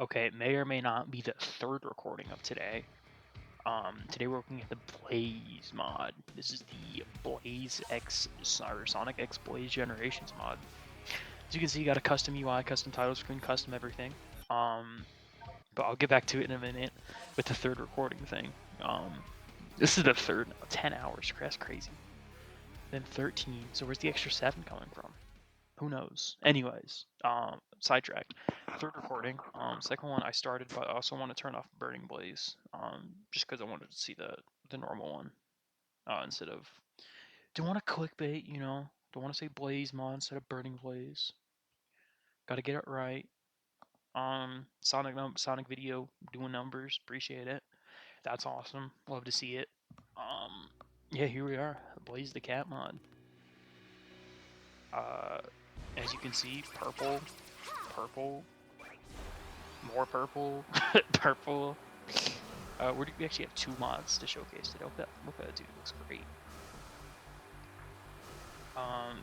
Okay, it may or may not be the third recording of today. Today we're looking at the Blaze mod. This is the Blaze X or Sonic X Blaze Generations mod. As you can see, you got a custom UI, custom title screen, custom everything. But I'll get back to it in a minute with the third recording thing. This is the third now, 10 hours. That's crazy. Then 13. So where's the extra 7 coming from? Who knows? Anyways, sidetracked. Third recording. Second one I started, but I also want to turn off Burning Blaze. Just because I wanted to see the normal one. Instead of don't want to clickbait, you know. Don't want to say Blaze mod instead of Burning Blaze. Got to get it right. Sonic video doing numbers. Appreciate it. That's awesome. Love to see it. Yeah, here we are. Blaze the Cat mod. As you can see, purple, purple, more purple, purple. We actually have 2 mods to showcase today. Look at that dude, looks great.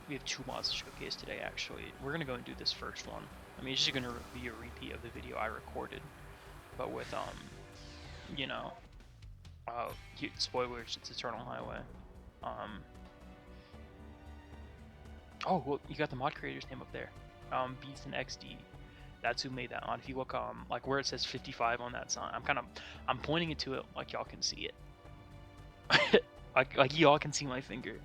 We have 2 mods to showcase today, actually. We're gonna go and do this first one. I mean, it's just gonna be a repeat of the video I recorded, but with, you know, spoilers, it's Eternal Highway. Oh, well, you got the mod creator's name up there. Beats and XD. That's who made that mod. If you look, like where it says 55 on that sign, I'm pointing it to it like y'all can see it. like y'all can see my finger.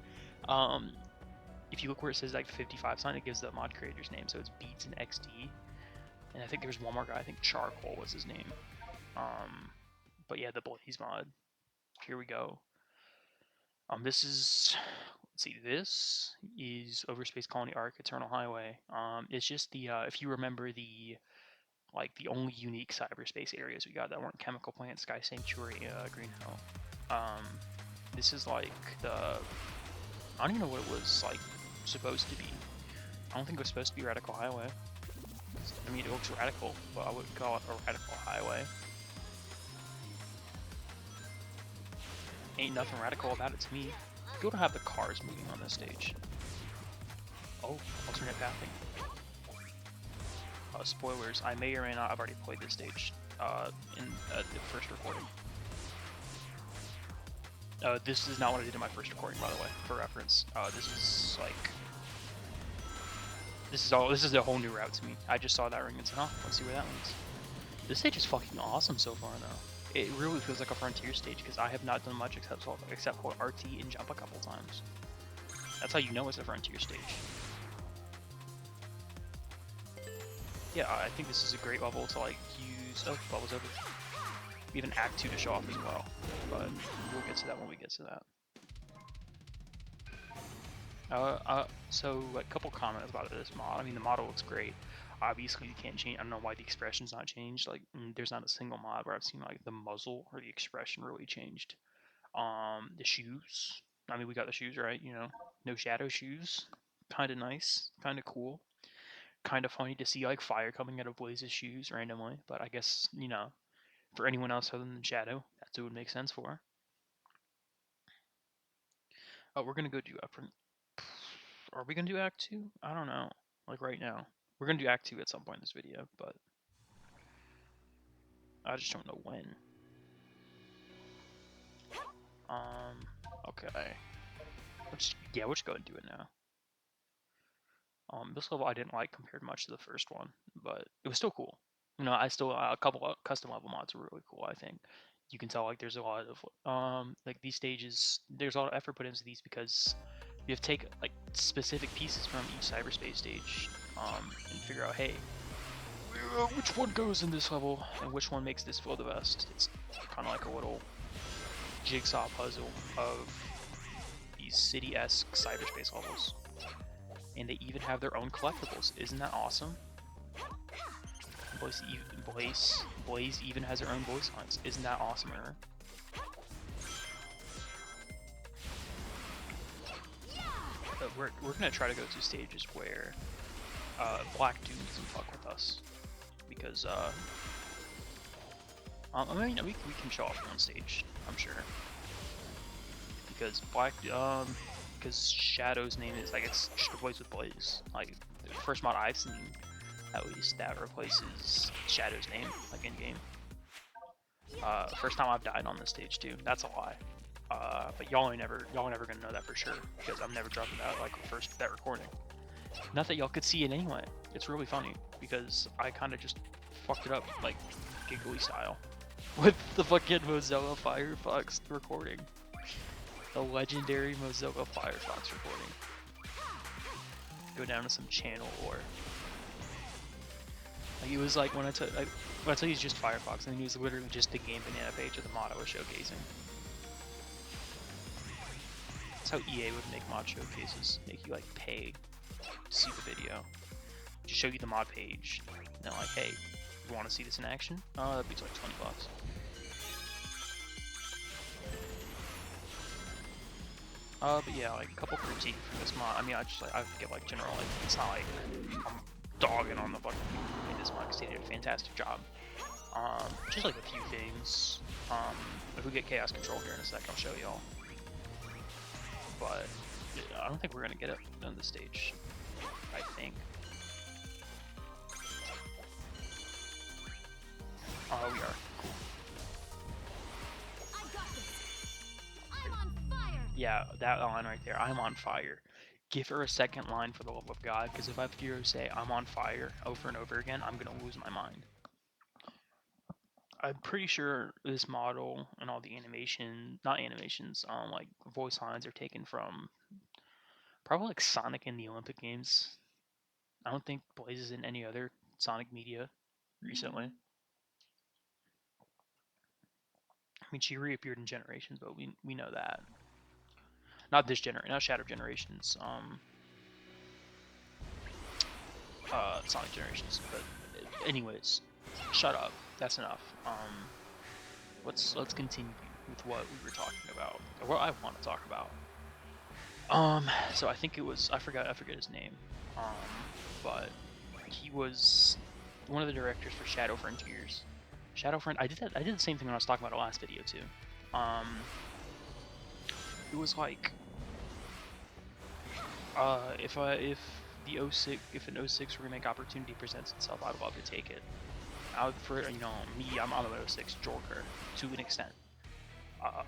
If you look where it says like 55 sign, it gives the mod creator's name. So it's Beats and XD. And I think there's one more guy. I think Charcoal was his name. But yeah, the Blaze mod. Here we go. This is, let's see, this is Overspace Colony Arc Eternal Highway. It's just the if you remember the only unique cyberspace areas we got that weren't Chemical Plant, Sky Sanctuary, Green Hill. This is like I don't even know what it was like supposed to be. I don't think it was supposed to be Radical Highway. I mean, it looks radical, but I wouldn't call it a radical highway. Ain't nothing radical about it to me. You don't have the cars moving on this stage. Oh, alternate pathing. Spoilers, I may or may not have already played this stage in the first recording. This is not what I did in my first recording, by the way, for reference. This is a whole new route to me. I just saw that ring and said, oh, let's see where that leads. This stage is fucking awesome so far, though. It really feels like a frontier stage because I have not done much except hold RT and jump a couple times. That's how you know it's a frontier stage. Yeah, I think this is a great level to like use. Oh, bubbles over. We have an Act 2 to show off as well, but we'll get to that when we get to that. So a couple comments about this mod. I mean, the model looks great. Obviously, you can't change. I don't know why the expression's not changed. Like, there's not a single mod where I've seen like the muzzle or the expression really changed. The shoes. I mean, we got the shoes right. You know, no shadow shoes. Kind of nice. Kind of cool. Kind of funny to see like fire coming out of Blaze's shoes randomly. But I guess, you know, for anyone else other than Shadow, that's what would make sense for. Oh, we're gonna go do Are we gonna do Act 2? I don't know. Like right now. We're gonna do Act 2 at some point in this video, but I just don't know when. Okay. We're just go ahead and do it now. This level I didn't like compared much to the first one, but it was still cool. You know, a couple of custom level mods were really cool, I think. You can tell like there's a lot of like these stages, there's a lot of effort put into these because you have to take like specific pieces from each cyberspace stage and figure out, hey, which one goes in this level and which one makes this feel the best. It's kind of like a little jigsaw puzzle of these city-esque cyberspace levels. And they even have their own collectibles. Isn't that awesome? Blaze even has their own voice lines. Isn't that awesome, Aaron? We're gonna try to go to stages where Black Doom doesn't fuck with us, because I mean we can show off one stage, I'm sure, because because Shadow's name is like it's replaced with Blaze. Like the first mod I've seen, at least, that replaces Shadow's name, like in game. First time I've died on this stage too. That's a lie. But y'all ain't never gonna know that for sure because I'm never dropping that like that recording. Not that y'all could see it anyway. It's really funny because I kind of just fucked it up like giggly style with the fucking Mozilla Firefox recording. The legendary Mozilla Firefox recording. Go down to some channel lore. Like it was like when I tell you it's just Firefox, and it was literally just the game banana page of the mod I was showcasing. That's how EA would make mod showcases. Make you like pay to see the video. Just show you the mod page. And they're like, hey, you want to see this in action? That'd be like $20. But yeah, like a couple critique for this mod. I mean, I get like general, like it's not like I'm dogging on the fucking people who made this mod because they did a fantastic job. Just like a few things. If we get chaos control here in a sec, I'll show y'all. But I don't think we're gonna get it on the stage. I think. Oh, we are. Cool. Yeah, that line right there. I'm on fire. Give her a second line for the love of God, because if I have to say I'm on fire over and over again, I'm gonna lose my mind. I'm pretty sure this model and all the like voice lines are taken from probably like Sonic in the Olympic Games. I don't think Blaze is in any other Sonic media recently. I mean, she reappeared in Generations, but we know that. Not this generation, not Shadow Generations. Sonic Generations. But anyways, shut up. That's enough. Let's continue with what we were talking about, or what I want to talk about. So I think it was I forget his name. But he was one of the directors for Shadow Frontiers. I did the same thing when I was talking about the last video too. It was like if an 06 remake opportunity presents itself, I'd love to take it. I'm an 06 jorker to an extent.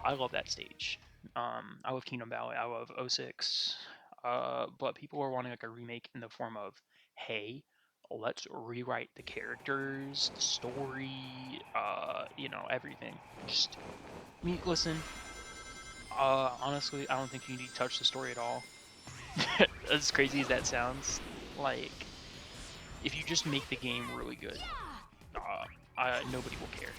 I love that stage. I love Kingdom Valley. I love 06. But people are wanting like a remake in the form of, hey, let's rewrite the characters, the story, everything. Listen. Honestly, I don't think you need to touch the story at all. As crazy as that sounds, like, if you just make the game really good, nobody will care.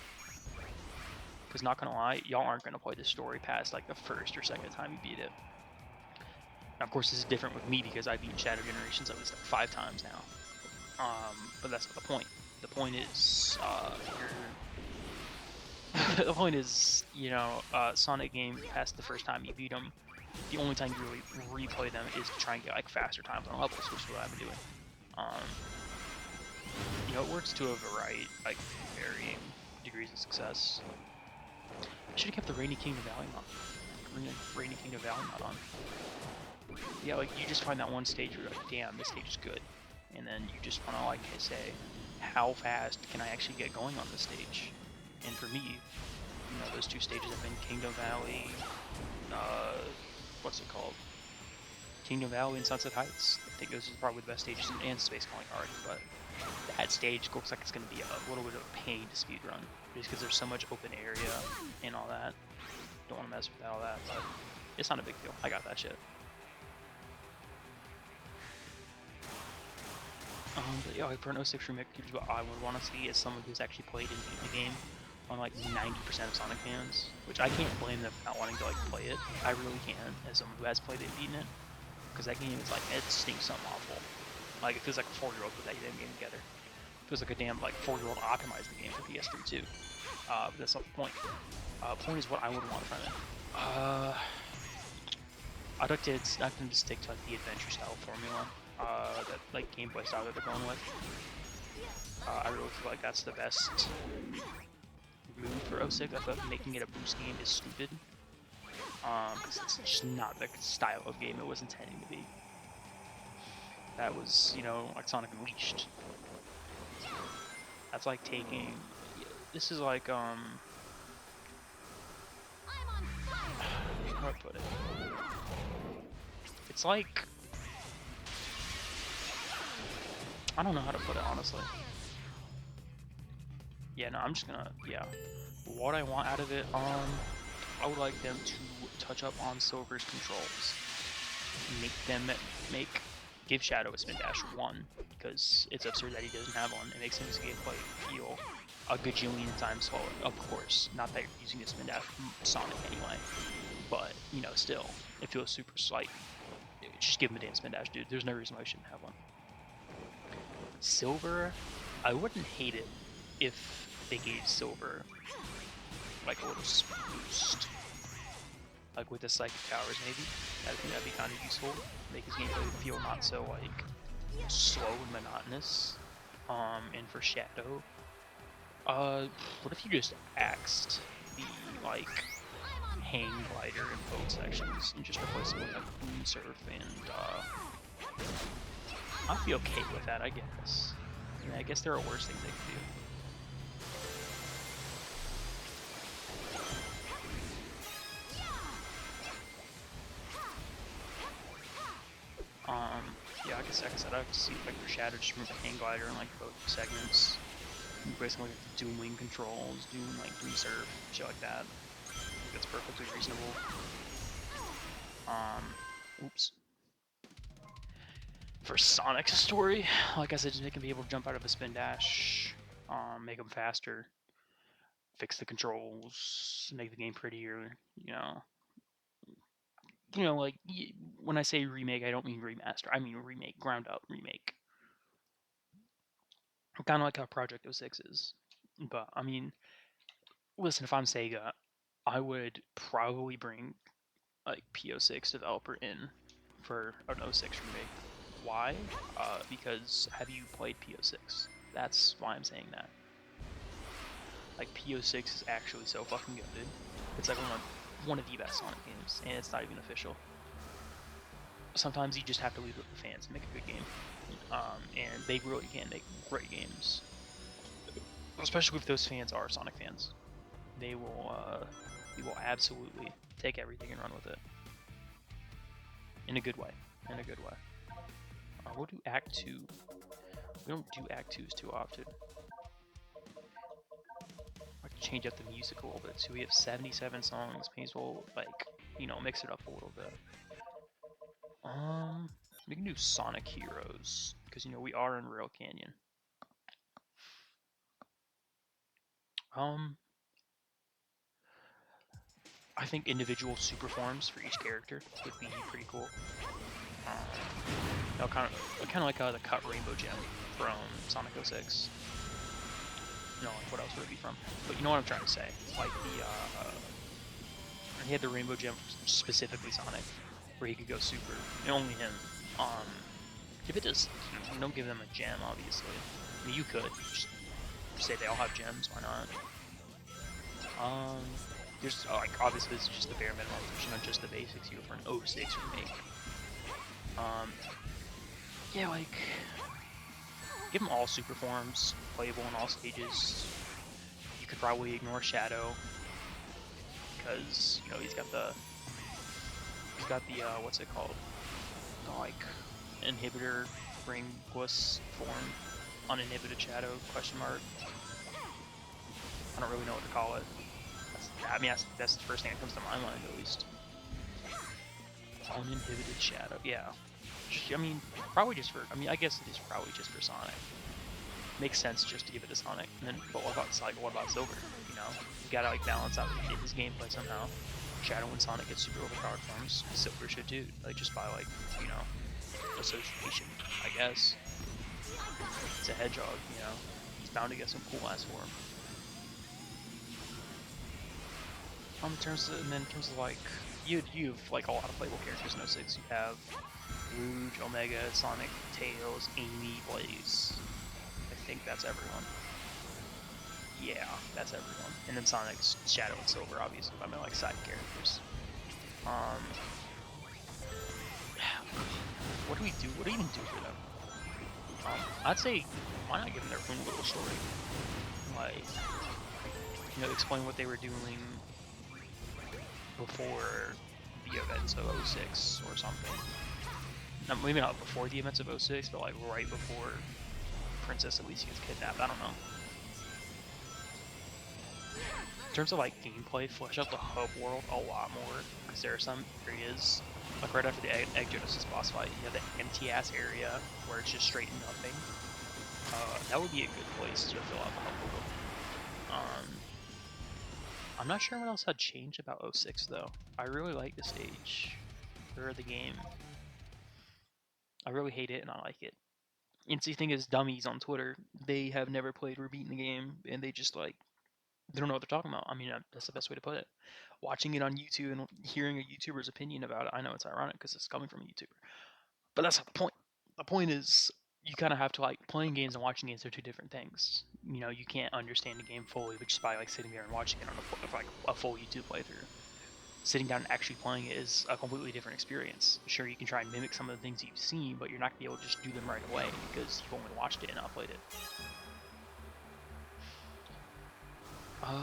Because not gonna lie, y'all aren't gonna play the story past like the first or second time you beat it. Now, of course, this is different with me because I've beaten Shadow Generations at least like 5 times now. But that's not the point. The point is, the point is, Sonic game past the first time you beat them, the only time you really replay them is to try and get like faster times on levels, which is what I've been doing. It works to a variety, like varying degrees of success. I should have kept the Rainy Kingdom Valley mod on. Yeah, like you just find that one stage where you're like, damn, this stage is good, and then you just want to like say, how fast can I actually get going on this stage? And for me, those 2 stages have been Kingdom Valley, what's it called? Kingdom Valley and Sunset Heights. I think those are probably the best stages, and Space Calling Card, but that stage looks like it's going to be a little bit of a pain to speedrun, just because there's so much open area and all that. Don't want to mess with all that, but it's not a big deal. I got that shit. But yeah, like for an 06 remake, what I would want to see is someone who's actually played and beaten the game on like 90% of Sonic fans, which I can't blame them for not wanting to like play it. I really can, as someone who has played it and beaten it, because that game is like, it stinks something awful. Like it feels like a 4-year-old put that damn game together. It feels like a damn like 4-year-old optimized the game for PS3 too. But that's not the point. Point is what I would want from it. I'd like to stick to like the adventure style formula, that like gameplay style that they're going with. I really feel like that's the best move for 06. I thought making it a boost game is stupid. Because it's just not the style of game it was intending to be. That was, like Sonic Unleashed. That's like taking. This is like how do I put it? It's like I don't know how to put it honestly. Yeah, no, I'm just gonna What I want out of it, I would like them to touch up on Silver's controls, make them give Shadow a spin dash 1 because it's absurd that he doesn't have one. It makes his gameplay feel a gajillion times slower. Of course, not that you're using a spin dash from Sonic anyway, but you know, still, it feels super slight. Just give him a damn spin dash, dude. There's no reason why he shouldn't have one. Silver, I wouldn't hate it if they gave Silver like a little speed boost, like with the psychic powers maybe. I think that'd be kind of useful. Make his gameplay feel not so like slow and monotonous. And for Shadow, what if you just axed the like hang glider and boat sections and just replace it with like boom surf and I'd be okay with that, I guess. I mean, I guess there are worse things they could do. Yeah, like I said, I'd like to see like for Shadow just remove the hang glider and like both segments. Basically like doing wing controls, doing like boom surf, shit like that. I think that's perfectly reasonable. Oops. For Sonic's story, like I said, just make him be able to jump out of a spin dash, make him faster, fix the controls, make the game prettier, like when I say remake, I don't mean remaster. I mean remake, ground up remake. Kind of like how Project 06 is. But I mean, listen, if I'm Sega, I would probably bring like PO6 developer in for an 06 remake. Why? Because have you played PO6? That's why I'm saying that. Like PO6 is actually so fucking good, dude. It's like one of the best Sonic games, and it's not even official. Sometimes you just have to leave it with the fans and make a good game. And they really can make great games. Especially if those fans are Sonic fans. They will absolutely take everything and run with it. In a good way. We'll do Act 2. We don't do Act 2s too often. I can change up the music a little bit. So we have 77 songs. May as well, mix it up a little bit. We can do Sonic Heroes. Because, we are in Rail Canyon. I think individual super forms for each character would be pretty cool. Kind of like the cut Rainbow Gem from Sonic 06. What else would it be from? But you know what I'm trying to say. Like he had the Rainbow Gem specifically Sonic, where he could go super, and only him. Give it to, don't give them a gem, obviously. I mean, you could just say they all have gems. Why not? There's obviously this is just the bare minimum version of just the basics you for an 06 remake. Yeah, give them all super forms, playable in all stages. You could probably ignore Shadow because he's got the what's it called? The inhibitor ringless form, uninhibited Shadow ? I don't really know what to call it. That's the first thing that comes to my mind, at least. Uninhibited Shadow, yeah. I guess it is probably just for Sonic. Makes sense just to give it to Sonic. And then, but what about Silver? You gotta balance out his gameplay somehow. Shadow and Sonic get super overpowered forms. Silver should too. Just by association, I guess. It's a hedgehog, It's bound to get some cool ass form. In terms of you have a lot of playable characters in 06. You have Rouge, Omega, Sonic, Tails, Amy, Blaze. I think that's everyone. Yeah, that's everyone. And then Sonic's Shadow and Silver, obviously. I mean, side characters. What do we do? What do we even do for them? I'd say why not give them their own little story? Like, explain what they were doing before the events of 06 or something. Maybe not before the events of 06, but like right before Princess Alicia gets kidnapped. I don't know. In terms of like gameplay, flesh out the hub world a lot more, because there are some areas, like right after the Egg Genesis boss fight, you have the empty ass area where it's just straight nothing. That would be a good place to fill out the hub world. I'm not sure what else had changed about 06 though. I really like the stage, or the game. I really hate it and I like it. And the thing is, dummies on Twitter, they have never played or beaten the game, and they just like, they don't know what they're talking about. I mean, that's the best way to put it. Watching it on YouTube and hearing a YouTuber's opinion about it, I know it's ironic because it's coming from a YouTuber. But that's not the point. The point is, you kind of have to, like, playing games and watching games are two different things. You can't understand the game fully just by like sitting there and watching it on a full YouTube playthrough. Sitting down and actually playing it is a completely different experience. Sure, you can try and mimic some of the things you've seen, but you're not going to be able to just do them right away because you've only watched it and not played it.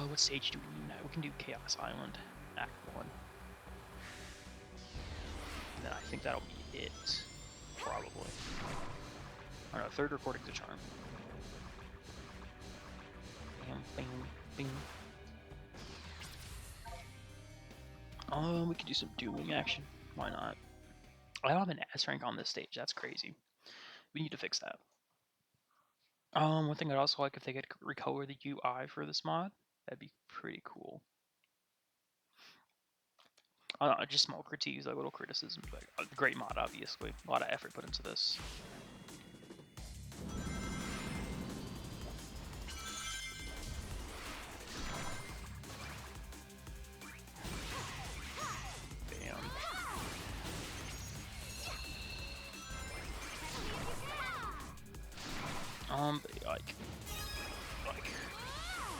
What stage do we need now? We can do Chaos Island, Act 1. And then I think that'll be it. Probably. I don't know, third recording's a charm. Bam, bing, bing. We could do some dueling action. Why not? I don't have an S rank on this stage. That's crazy. We need to fix that. One thing I'd also like if they could recolor the UI for this mod. That'd be pretty cool. Just small critiques, like little criticisms. Like, great mod, obviously. A lot of effort put into this. But like,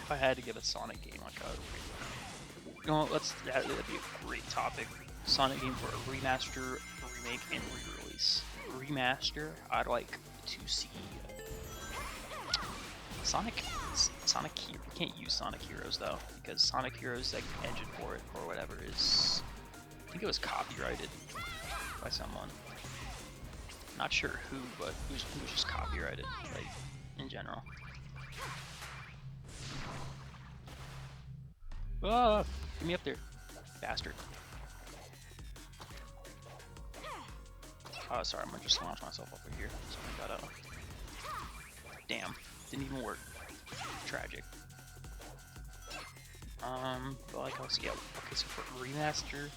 if I had to give a Sonic game, like that'd be a great topic. Sonic game for a remaster, remake, and re-release. Remaster, I'd like to see Sonic. We can't use Sonic Heroes though, because Sonic Heroes, like engine for it or whatever, is, I think it was copyrighted by someone. Not sure who, but it was just copyrighted, like, in general. Ah, get me up there, bastard. Oh, sorry, I'm gonna just launch myself over here. Something got out. Damn, didn't even work. Tragic. But like, let's get, okay, so for remaster,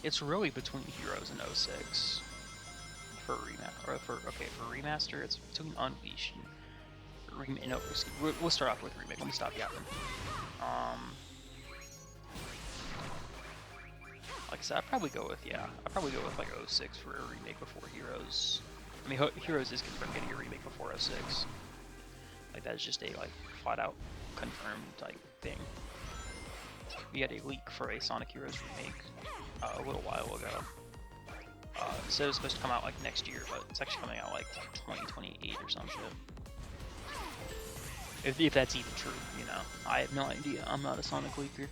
it's really between Heroes and 06 for remaster. Or for remaster, it's between Unleashed and remake. No, we'll start off with remake. Let me stop yapping. Like I said, I'd probably go with like 06 for a remake before Heroes. I mean, Heroes is confirmed getting a remake before 06. Like, that is just a like flat out confirmed type thing. We had a leak for a Sonic Heroes remake a little while ago. It said it was supposed to come out like next year, but it's actually coming out like 2028 or some shit. If that's even true, I have no idea. I'm not a Sonic leaker.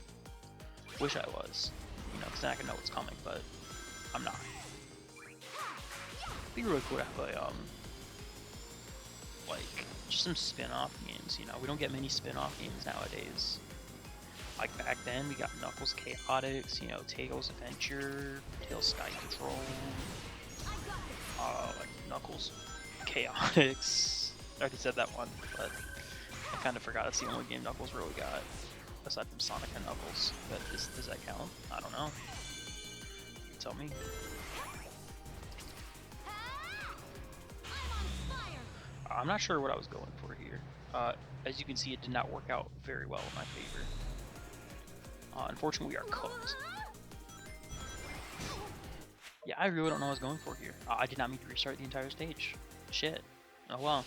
Wish I was, because then I can know what's coming, but I'm not. It'd be really cool to have a like just some spin-off games. We don't get many spin-off games nowadays. Like back then, we got Knuckles Chaotix, Tails Adventure, Tails Sky Control, like Knuckles Chaotix. I already said that one, but I kind of forgot it's the only game Knuckles really got, aside from Sonic and Knuckles. But does that count? I don't know. Tell me. I'm not sure what I was going for here. As you can see, it did not work out very well in my favor. Unfortunately, we are cooked. Yeah, I really don't know what I was going for here. I did not mean to restart the entire stage. Shit. Oh well.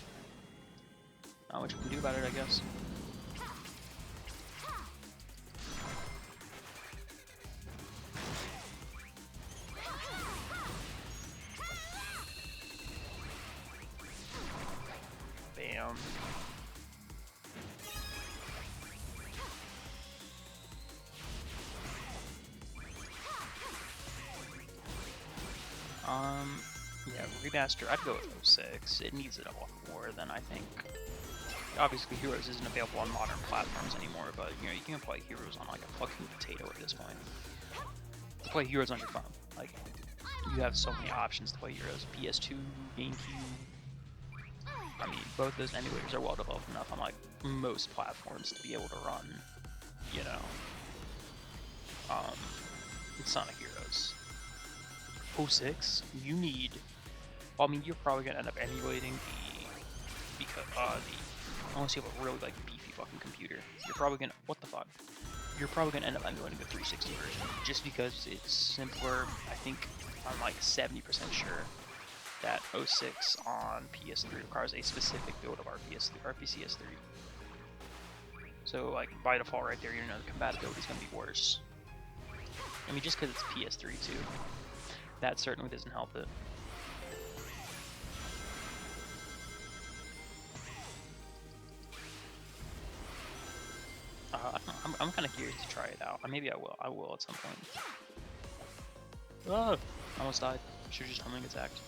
Not much we can do about it, I guess. remaster, I'd go with 06. It needs it a lot more than I think. Obviously, Heroes isn't available on modern platforms anymore, but you know you can play Heroes on like a fucking potato at this point. Play Heroes on your phone. Like, you have so many options to play Heroes. PS2, GameCube. I mean, both those emulators are well developed enough on like most platforms to be able to run, you know, Sonic Heroes. 06, you need. Well, I mean, you're probably gonna end up emulating unless you have a really like beefy fucking computer. You're probably gonna You're probably gonna end up emulating the 360 version just because it's simpler. I think I'm like 70% sure that 06 on PS3 requires a specific build of RPCS3. So like by default, right there, you know the compatibility is gonna be worse. I mean, just because it's PS3 too, that certainly doesn't help it. I'm kind of curious to try it out. Maybe I will. I will at some point. Oh, almost died. Should just homing attacked.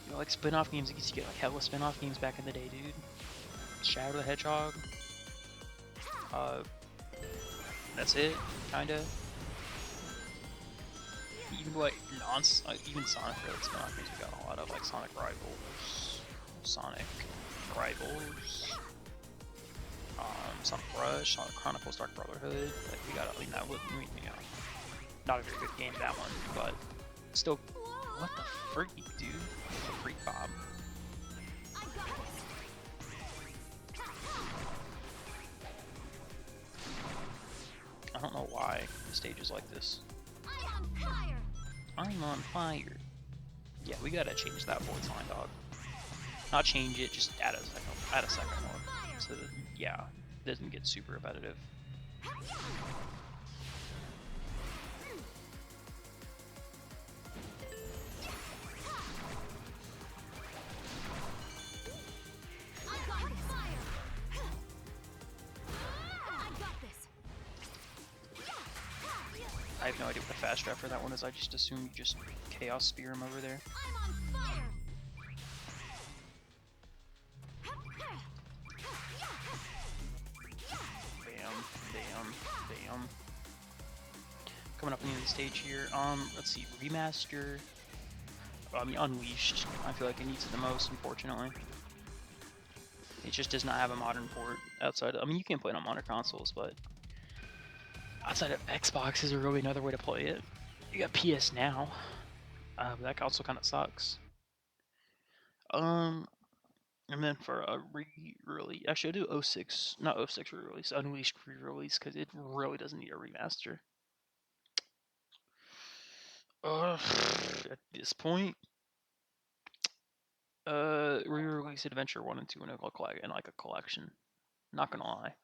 You know, like spin-off games, you used to get like hella spin-off games back in the day, dude. Shadow the Hedgehog. That's it, kinda. Even like even Sonic related spin-off games, we got a lot of like Sonic Rivals, Sonic Rush, Sonic Chronicles Dark Brotherhood. Like we got, I mean, that was, you know, not a very good game, that one, but still, what the freak, dude? The freak Bob. I don't know why the stage is like this. I'm on fire. Yeah, we gotta change that voice line, dog. Not change it, just add a second one. So that, yeah, it doesn't get super repetitive. I have no idea what the fast draft for that one is. I just assume you just Chaos Spear him over there. Bam. Coming up in the stage here. Let's see, remaster. I mean, Unleashed. I feel like it needs it the most, unfortunately. It just does not have a modern port outside. I mean, you can play it on modern consoles, but outside of Xbox is really another way to play it. You got PS Now. But that console kind of sucks. And then for a re-release, actually I'll do 06, not 06 re-release, Unleashed re-release, because it really doesn't need a remaster. At this point, re-release Adventure 1 and 2 in like a collection. Not gonna lie.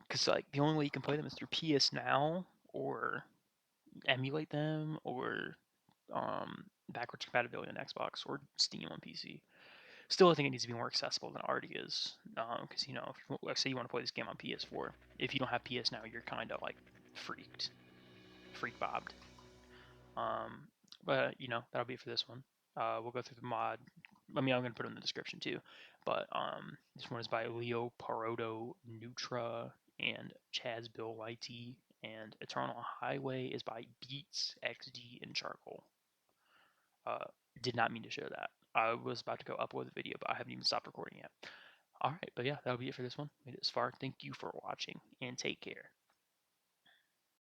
Because like the only way you can play them is through PS Now, or emulate them, or backwards compatibility on Xbox, or Steam on PC. Still, I think it needs to be more accessible than it already is. Because, you know, if, let's say you want to play this game on PS4, if you don't have PS Now, you're kind of like freak bobbed. But you know, that'll be it for this one. We'll go through the mod. I mean, I'm gonna put it in the description too. But this one is by Leoparodo, Nutra, and ChazBillYT, and Eternal Highway is by Beats, XD, and Charcoal. Did not mean to share that. I was about to go upload the video, but I haven't even stopped recording yet. Alright, but yeah, that'll be it for this one. Made it this far. Thank you for watching, and take care.